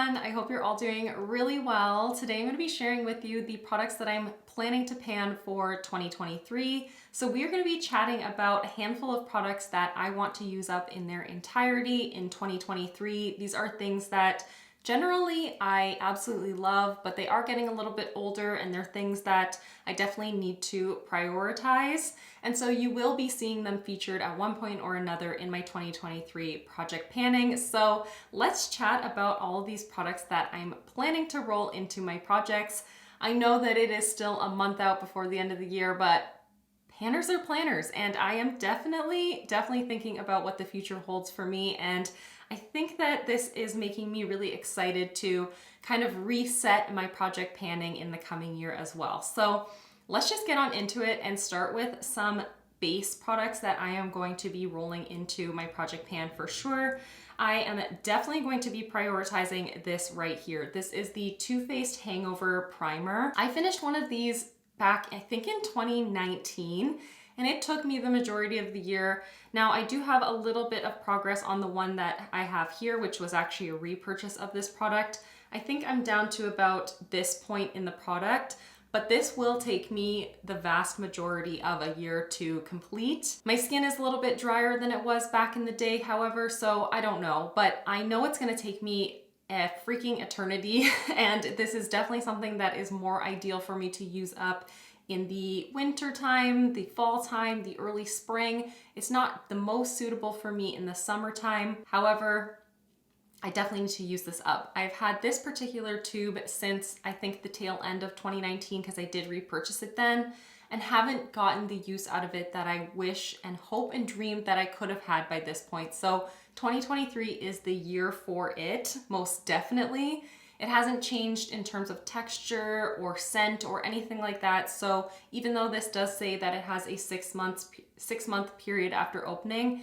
everyone. I hope you're all doing really well. Today I'm going to be sharing with you the products that I'm planning to pan for 2023. So we are going to be chatting about a handful of products that I want to use up in their entirety in 2023. These are things that generally I absolutely love, but they are getting a little bit older and they're things that I definitely need to prioritize. And so you will be seeing them featured at one point or another in my 2023 project panning. So let's chat about all of these products that I'm planning to roll into my projects. I know that it is still a month out before the end of the year, but panners are planners, and I am definitely thinking about what the future holds for me. And I think that this is making me really excited to kind of reset my project panning in the coming year as well. So let's just get on into it and start with some base products that I am going to be rolling into my project pan for sure. I am definitely going to be prioritizing this right here. This is the Too Faced Hangover Primer. I finished one of these back, I think in 2019, and it took me the majority of the year. Now I do have a little bit of progress on the one that I have here, which was actually a repurchase of this product. I think I'm down to about this point in the product, but this will take me the vast majority of a year to complete. My skin is a little bit drier than it was back in the day, however, so I don't know, but I know it's gonna take me a freaking eternity, and this is definitely something that is more ideal for me to use up in the winter time, the fall time, the early spring. It's not the most suitable for me in the summertime. However, I definitely need to use this up. I've had this particular tube since I think the tail end of 2019 because I did repurchase it then, and haven't gotten the use out of it that I wish and hope and dream that I could have had by this point. So 2023 is the year for it, most definitely. It hasn't changed in terms of texture or scent or anything like that. So even though this does say that it has a 6 month period after opening,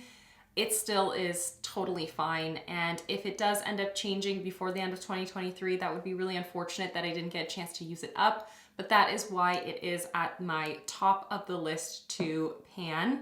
it still is totally fine. And if it does end up changing before the end of 2023, that would be really unfortunate that I didn't get a chance to use it up. But that is why it is at my top of the list to pan.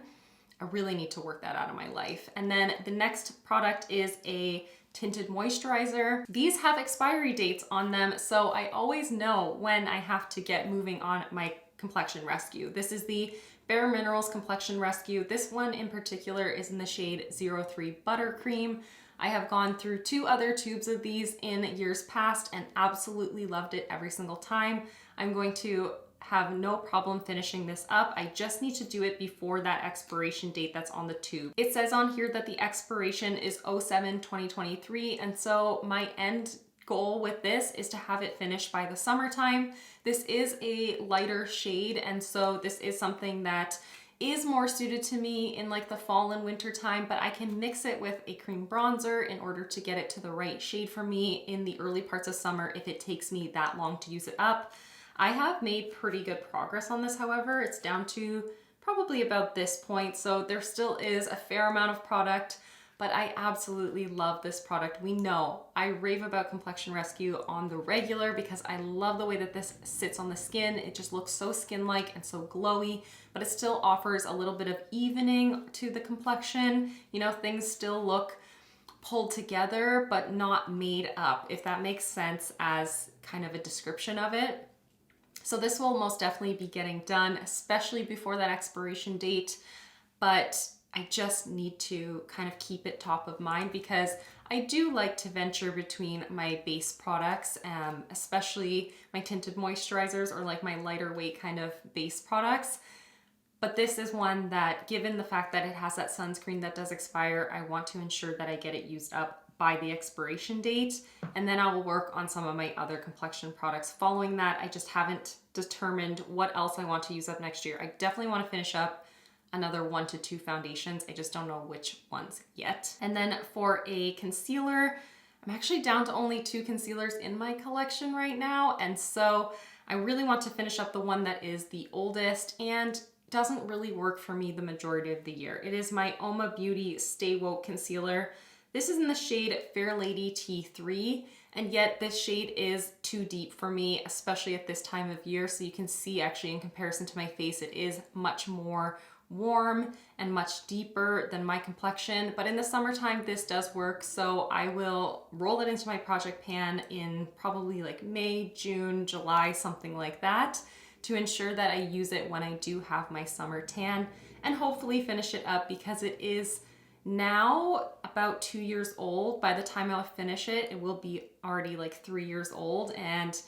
I really need to work that out of my life. And then the next product is a tinted moisturizer. These have expiry dates on them, so I always know when I have to get moving on my complexion rescue. This is the Bare Minerals Complexion Rescue. This one in particular is in the shade 03 Buttercream. I have gone through 2 other tubes of these in years past and absolutely loved it every single time. I'm going to have no problem finishing this up. I just need to do it before that expiration date that's on the tube. It says on here that the expiration is 07/2023, and so my end goal with this is to have it finished by the summertime. This is a lighter shade, and so this is something that is more suited to me in like the fall and winter time, but I can mix it with a cream bronzer in order to get it to the right shade for me in the early parts of summer if it takes me that long to use it up. I have made pretty good progress on this, however. It's down to probably about this point, so there still is a fair amount of product, but I absolutely love this product. We know I rave about Complexion Rescue on the regular because I love the way that this sits on the skin. It just looks so skin-like and so glowy, but it still offers a little bit of evening to the complexion. You know, things still look pulled together, but not made up, if that makes sense as kind of a description of it. So this will most definitely be getting done, especially before that expiration date, but I just need to kind of keep it top of mind because I do like to venture between my base products, especially my tinted moisturizers or like my lighter weight kind of base products. But this is one that, given the fact that it has that sunscreen that does expire, I want to ensure that I get it used up by the expiration date, and then I will work on some of my other complexion products following that. I just haven't determined what else I want to use up next year. I definitely want to finish up another 1 to 2 foundations. I just don't know which ones yet. And then for a concealer, I'm actually down to only 2 concealers in my collection right now, and so I really want to finish up the one that is the oldest and doesn't really work for me the majority of the year. It is my Oma Beauty Stay Woke Concealer. This is in the shade Fair Lady T3, and yet this shade is too deep for me, especially at this time of year. So you can see actually in comparison to my face, it is much more warm and much deeper than my complexion, but in the summertime this does work, so I will roll it into my project pan in probably like May, June, July, something like that, to ensure that I use it when I do have my summer tan, and hopefully finish it up because it is now about 2 years old. By the time I'll finish it, it will be already like 3 years old, and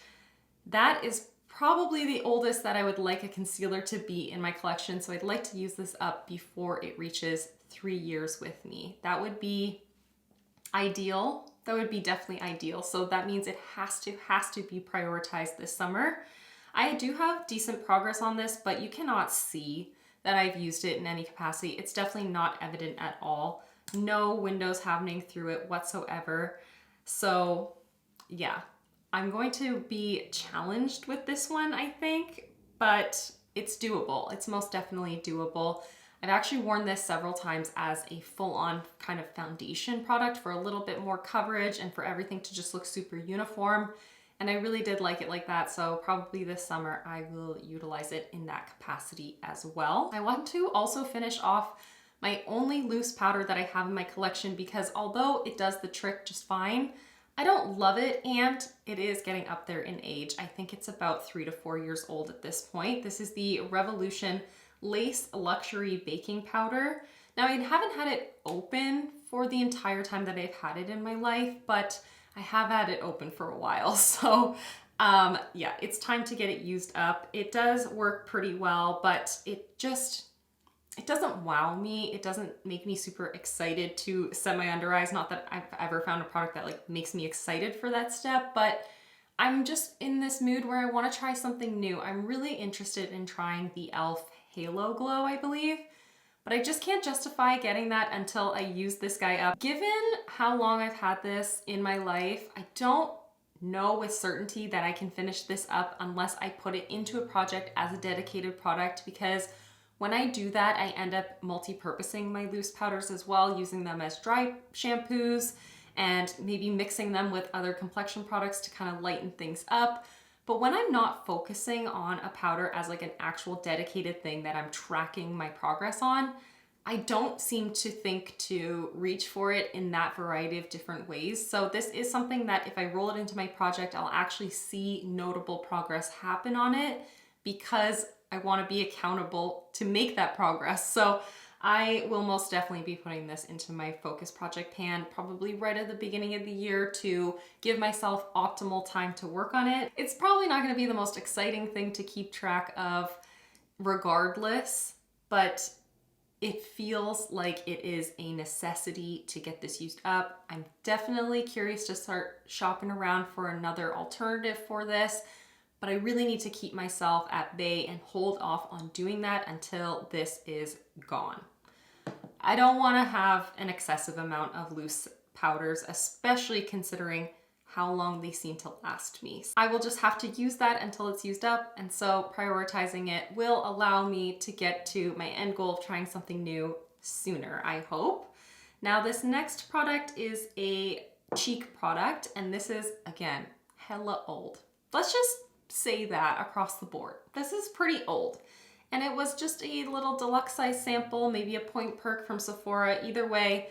that is probably the oldest that I would like a concealer to be in my collection. So I'd like to use this up before it reaches 3 years with me. That would be ideal. That would be definitely ideal. So that means it has to be prioritized this summer. I do have decent progress on this, but you cannot see that I've used it in any capacity. It's definitely not evident at all. No windows happening through it whatsoever. So yeah, I'm going to be challenged with this one, I think, but it's doable. It's most definitely doable. I've actually worn this several times as a full-on kind of foundation product for a little bit more coverage and for everything to just look super uniform. And I really did like it like that, so probably this summer I will utilize it in that capacity as well. I want to also finish off my only loose powder that I have in my collection, because although it does the trick just fine, I don't love it, and it is getting up there in age. I think it's about 3 to 4 years old at this point. This is the Revolution Lace Luxury Baking Powder. Now, I haven't had it open for the entire time that I've had it in my life, but I have had it open for a while. So yeah, it's time to get it used up. It does work pretty well, but it doesn't wow me. It doesn't make me super excited to set my under eyes. Not that I've ever found a product that like makes me excited for that step, but I'm just in this mood where I want to try something new. I'm really interested in trying the e.l.f. Halo Glow, I believe, but I just can't justify getting that until I use this guy up. Given how long I've had this in my life, I don't know with certainty that I can finish this up unless I put it into a project as a dedicated product, because when I do that, I end up multi-purposing my loose powders as well, using them as dry shampoos and maybe mixing them with other complexion products to kind of lighten things up. But when I'm not focusing on a powder as like an actual dedicated thing that I'm tracking my progress on, I don't seem to think to reach for it in that variety of different ways. So this is something that if I roll it into my project, I'll actually see notable progress happen on it, because I want to be accountable to make that progress. So I will most definitely be putting this into my focus project pan probably right at the beginning of the year to give myself optimal time to work on it. It's probably not going to be the most exciting thing to keep track of regardless, but it feels like it is a necessity to get this used up. I'm definitely curious to start shopping around for another alternative for this, but I really need to keep myself at bay and hold off on doing that until this is gone. I don't want to have an excessive amount of loose powders, especially considering how long they seem to last me. I will just have to use that until it's used up, and so prioritizing it will allow me to get to my end goal of trying something new sooner, I hope. Now this next product is a cheek product, and this is, again, hella old. Let's just say that across the board. This is pretty old. And it was just a little deluxe size sample, maybe a point perk from Sephora. Either way,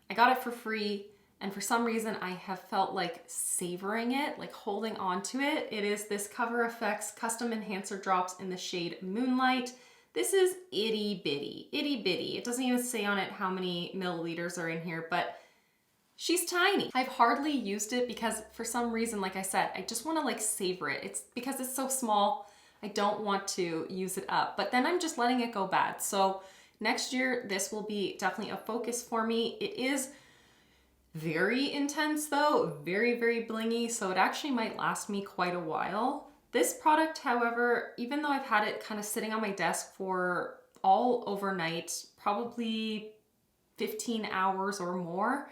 I got it for free, and for some reason I have felt like savoring it, like holding on to it. It is this Cover FX Custom Enhancer Drops in the shade Moonlight. This is itty bitty, itty bitty. It doesn't even say on it how many milliliters are in here, but she's tiny. I've hardly used it because for some reason, like I said, I just want to like savor it. It's because it's so small. I don't want to use it up, but then I'm just letting it go bad. So next year, this will be definitely a focus for me. It is very intense though, very, very blingy. So it actually might last me quite a while. This product, however, even though I've had it kind of sitting on my desk for all overnight, probably 15 hours or more,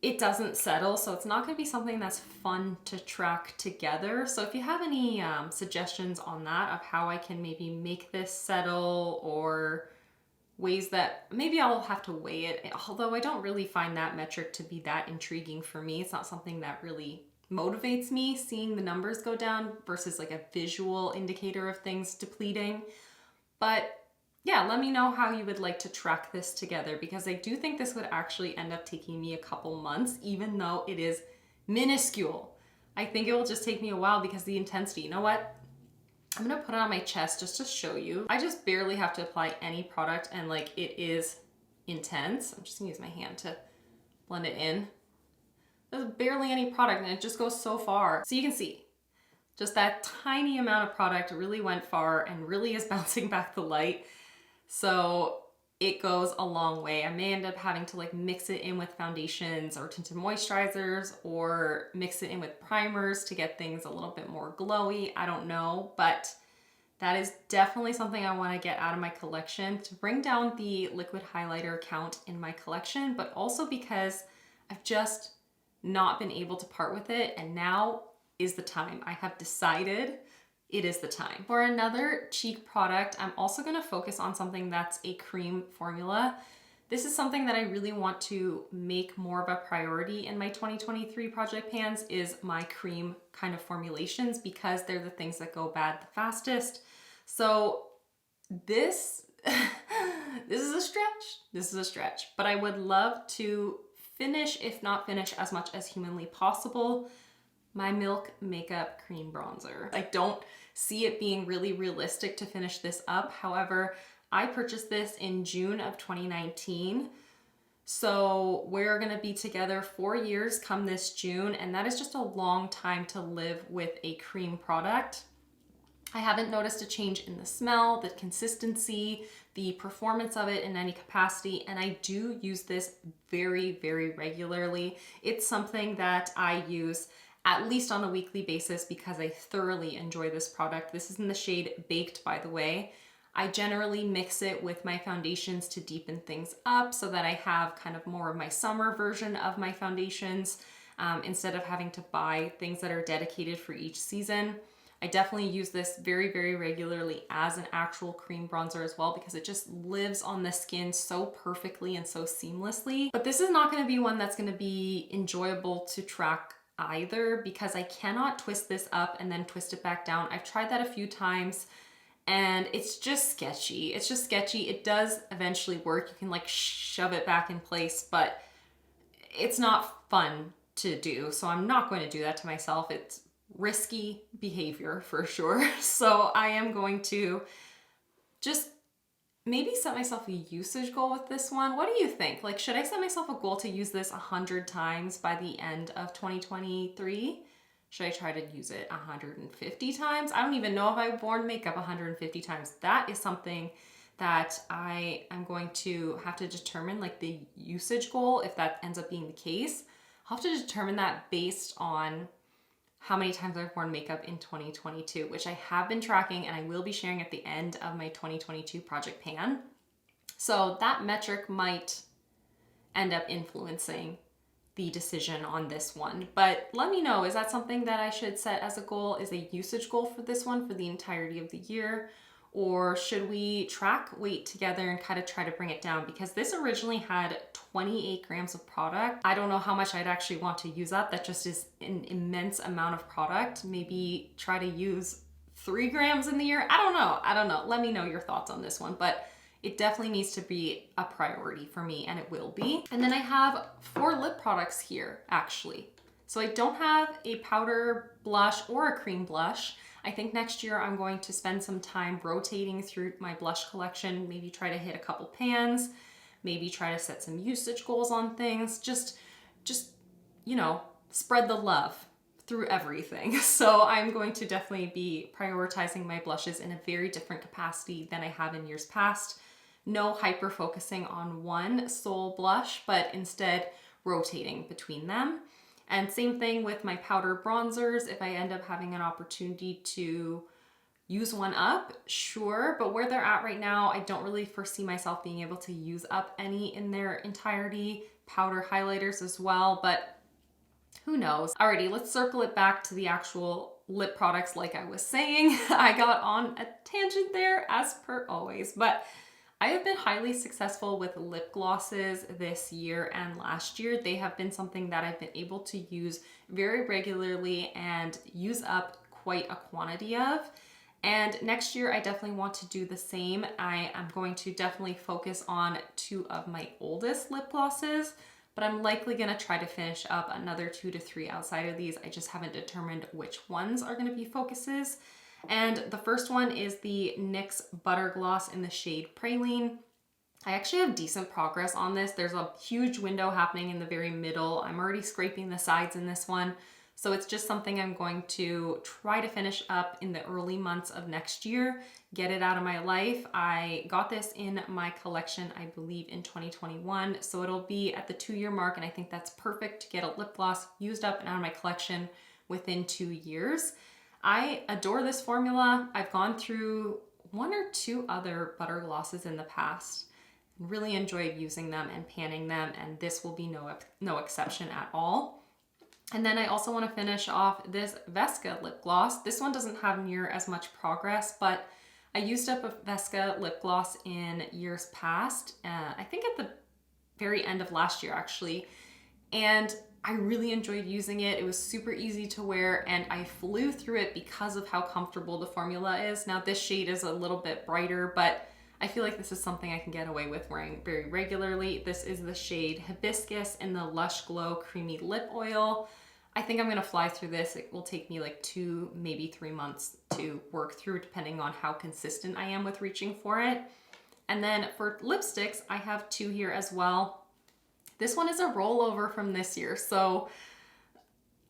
it doesn't settle, so it's not going to be something that's fun to track together. So if you have any suggestions on that of how I can maybe make this settle, or ways that maybe I'll have to weigh it, although I don't really find that metric to be that intriguing for me. It's not something that really motivates me, seeing the numbers go down versus like a visual indicator of things depleting. But yeah, let me know how you would like to track this together, because I do think this would actually end up taking me a couple months, even though it is minuscule. I think it will just take me a while because the intensity, you know what? I'm gonna put it on my chest just to show you. I just barely have to apply any product and like it is intense. I'm just gonna use my hand to blend it in. There's barely any product and it just goes so far. So you can see, just that tiny amount of product really went far and really is bouncing back the light. So it goes a long way. I may end up having to like mix it in with foundations or tinted moisturizers, or mix it in with primers to get things a little bit more glowy. I don't know, but that is definitely something I want to get out of my collection to bring down the liquid highlighter count in my collection, but also because I've just not been able to part with it, and now is the time. I have decided it is the time. For another cheek product, I'm also gonna focus on something that's a cream formula. This is something that I really want to make more of a priority in my 2023 project pans, is my cream kind of formulations, because they're the things that go bad the fastest. So this, this is a stretch. This is a stretch, but I would love to finish, if not finish as much as humanly possible, my Milk Makeup Cream Bronzer. I don't see it being really realistic to finish this up. However, I purchased this in June of 2019. So we're gonna be together 4 years come this June, and that is just a long time to live with a cream product. I haven't noticed a change in the smell, the consistency, the performance of it in any capacity, and I do use this very, very regularly. It's something that I use at least on a weekly basis because I thoroughly enjoy this product. This is in the shade Baked, by the way. I generally mix it with my foundations to deepen things up so that I have kind of more of my summer version of my foundations, instead of having to buy things that are dedicated for each season. I definitely use this very, very regularly as an actual cream bronzer as well, because it just lives on the skin so perfectly and so seamlessly. But this is not going to be one that's going to be enjoyable to track either, because I cannot twist this up and then twist it back down. I've tried that a few times and it's just sketchy. It's just sketchy. It does eventually work. You can like shove it back in place, but it's not fun to do. So I'm not going to do that to myself. It's risky behavior for sure. So I am going to just maybe set myself a usage goal with this one. What do you think? Like, should I set myself a goal to use this 100 times by the end of 2023? Should I try to use it 150 times? I don't even know if I've worn makeup 150 times. That is something that I am going to have to determine, like the usage goal, if that ends up being the case. I'll have to determine that based on how many times I've worn makeup in 2022, which I have been tracking and I will be sharing at the end of my 2022 project pan. So that metric might end up influencing the decision on this one. But let me know, is that something that I should set as a goal, is a usage goal for this one for the entirety of the year? Or should we track weight together and kind of try to bring it down? Because this originally had 28 grams of product. I don't know how much I'd actually want to use up. That just is an immense amount of product. Maybe try to use 3 grams in the year. I don't know. Let me know your thoughts on this one, but it definitely needs to be a priority for me, and it will be. And then I have 4 lip products here, actually. So I don't have a powder blush or a cream blush. I think next year I'm going to spend some time rotating through my blush collection, maybe try to hit a couple pans, maybe try to set some usage goals on things, just, you know, spread the love through everything. So I'm going to definitely be prioritizing my blushes in a very different capacity than I have in years past. No hyper focusing on one sole blush, but instead rotating between them. And same thing with my powder bronzers. If I end up having an opportunity to use one up, sure. But where they're at right now, I don't really foresee myself being able to use up any in their entirety. Powder highlighters as well, but who knows? Alrighty, let's circle it back to the actual lip products. Like I was saying, I got on a tangent there as per always, but I have been highly successful with lip glosses this year and last year. They have been something that I've been able to use very regularly and use up quite a quantity of. And next year, I definitely want to do the same. I am going to definitely focus on 2 of my oldest lip glosses, but I'm likely gonna try to finish up another 2 to 3 outside of these. I just haven't determined which ones are gonna be focuses. And the first one is the NYX Butter Gloss in the shade Praline. I actually have decent progress on this. There's a huge window happening in the very middle. I'm already scraping the sides in this one. So it's just something I'm going to try to finish up in the early months of next year, get it out of my life. I got this in my collection, I believe in 2021. So it'll be at the 2-year mark, and I think that's perfect to get a lip gloss used up and out of my collection within 2 years. I adore this formula. I've gone through 1 or 2 other butter glosses in the past. Really enjoyed using them and panning them, and this will be no exception at all. And then I also want to finish off this Vesca lip gloss. This one doesn't have near as much progress, but I used up a Vesca lip gloss in years past, I think at the very end of last year actually, and I really enjoyed using it. It was super easy to wear, and I flew through it because of how comfortable the formula is. Now this shade is a little bit brighter, but I feel like this is something I can get away with wearing very regularly. This is the shade Hibiscus in the Lush Glow Creamy Lip Oil. I think I'm gonna fly through this. It will take me like 2, maybe 3 months to work through, depending on how consistent I am with reaching for it. And then for lipsticks, I have 2 here as well. This one is a rollover from this year, so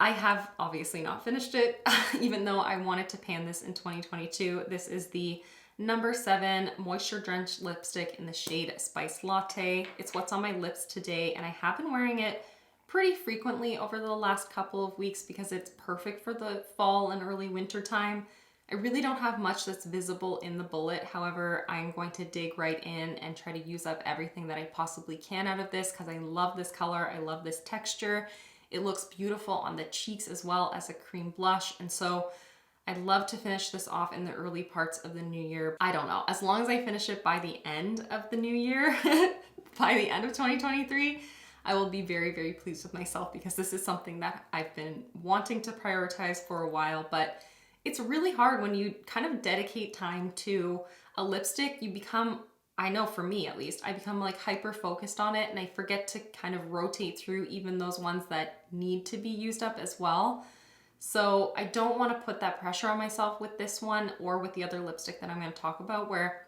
I have obviously not finished it, even though I wanted to pan this in 2022. This is the number 7 Moisture Drench Lipstick in the shade Spiced Latte. It's what's on my lips today, and I have been wearing it pretty frequently over the last couple of weeks because it's perfect for the fall and early winter time. I really don't have much that's visible in the bullet. However, I'm going to dig right in and try to use up everything that I possibly can out of this because I love this color. I love this texture. It looks beautiful on the cheeks as well as a cream blush. And so I'd love to finish this off in the early parts of the new year. I don't know, as long as I finish it by the end of the new year, by the end of 2023, I will be very, very pleased with myself because this is something that I've been wanting to prioritize for a while, but it's really hard when you kind of dedicate time to a lipstick. You become, I know for me at least, I become like hyper focused on it and I forget to kind of rotate through even those ones that need to be used up as well. So I don't want to put that pressure on myself with this one or with the other lipstick that I'm going to talk about where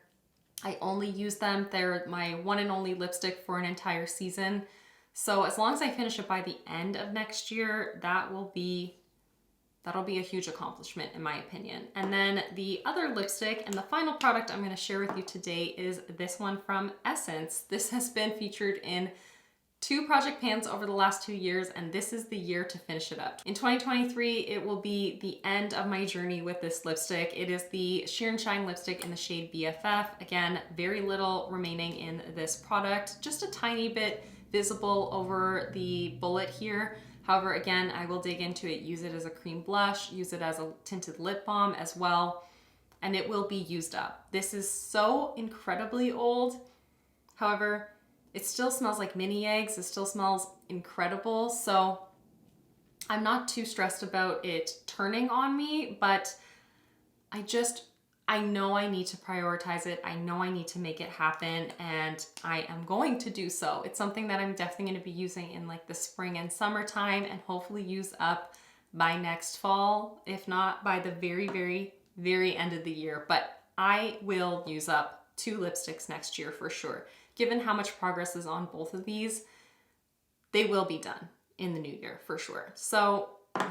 I only use them. They're my one and only lipstick for an entire season. So as long as I finish it by the end of next year, that'll be a huge accomplishment in my opinion. And then the other lipstick and the final product I'm going to share with you today is this one from Essence. This has been featured in 2 project pans over the last 2 years, and this is the year to finish it up. In 2023, it will be the end of my journey with this lipstick. It is the Sheer and Shine lipstick in the shade BFF. Again, very little remaining in this product, just a tiny bit visible over the bullet here. However, again, I will dig into it, use it as a cream blush, use it as a tinted lip balm as well, and it will be used up. This is so incredibly old. However, it still smells like mini eggs. It still smells incredible. So I'm not too stressed about it turning on me, but I know I need to prioritize it. I know I need to make it happen, and I am going to do so. It's something that I'm definitely going to be using in like the spring and summertime and hopefully use up by next fall, if not by the very, very, very end of the year. But I will use up 2 lipsticks next year for sure. Given how much progress is on both of these, they will be done in the new year for sure. So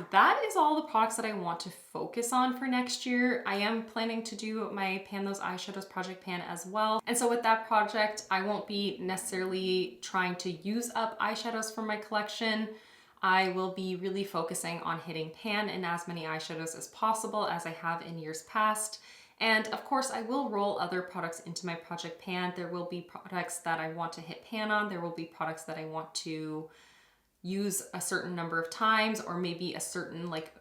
that is all the products that I want to focus on for next year. I am planning to do my Pan Those Eyeshadows project pan as well. And so with that project, I won't be necessarily trying to use up eyeshadows from my collection. I will be really focusing on hitting pan in as many eyeshadows as possible as I have in years past. And of course, I will roll other products into my project pan. There will be products that I want to hit pan on. There will be products that I want to use a certain number of times, or maybe a certain like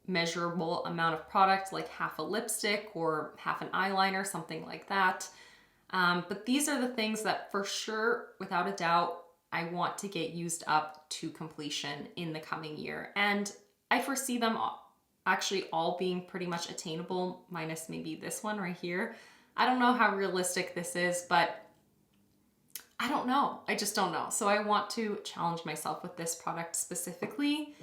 measurable amount of product, like half a lipstick or half an eyeliner, something like that. But these are the things that for sure, without a doubt, I want to get used up to completion in the coming year. And I foresee them actually all being pretty much attainable, minus maybe this one right here. I don't know how realistic this is, but I don't know. I just don't know. So I want to challenge myself with this product specifically.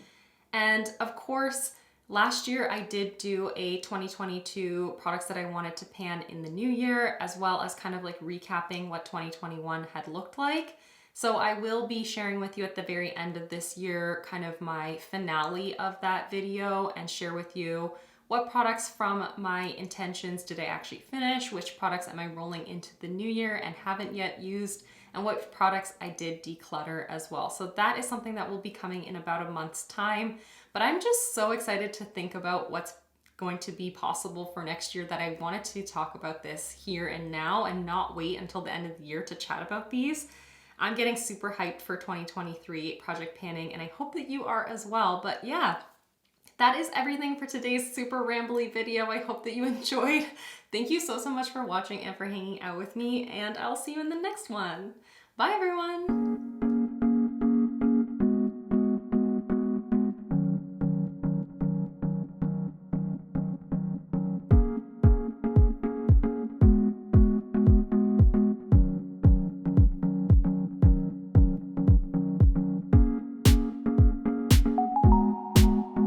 And of course, last year I did do a 2022 products that I wanted to pan in the new year, as well as kind of like recapping what 2021 had looked like. So I will be sharing with you at the very end of this year kind of my finale of that video and share with you what products from my intentions did I actually finish, which products am I rolling into the new year and haven't yet used, and what products I did declutter as well. So that is something that will be coming in about a month's time, but I'm just so excited to think about what's going to be possible for next year that I wanted to talk about this here and now and not wait until the end of the year to chat about these. I'm getting super hyped for 2023 project panning, and I hope that you are as well. But yeah, that is everything for today's super rambly video. I hope that you enjoyed. Thank you so much for watching and for hanging out with me, and I'll see you in the next one. Bye everyone.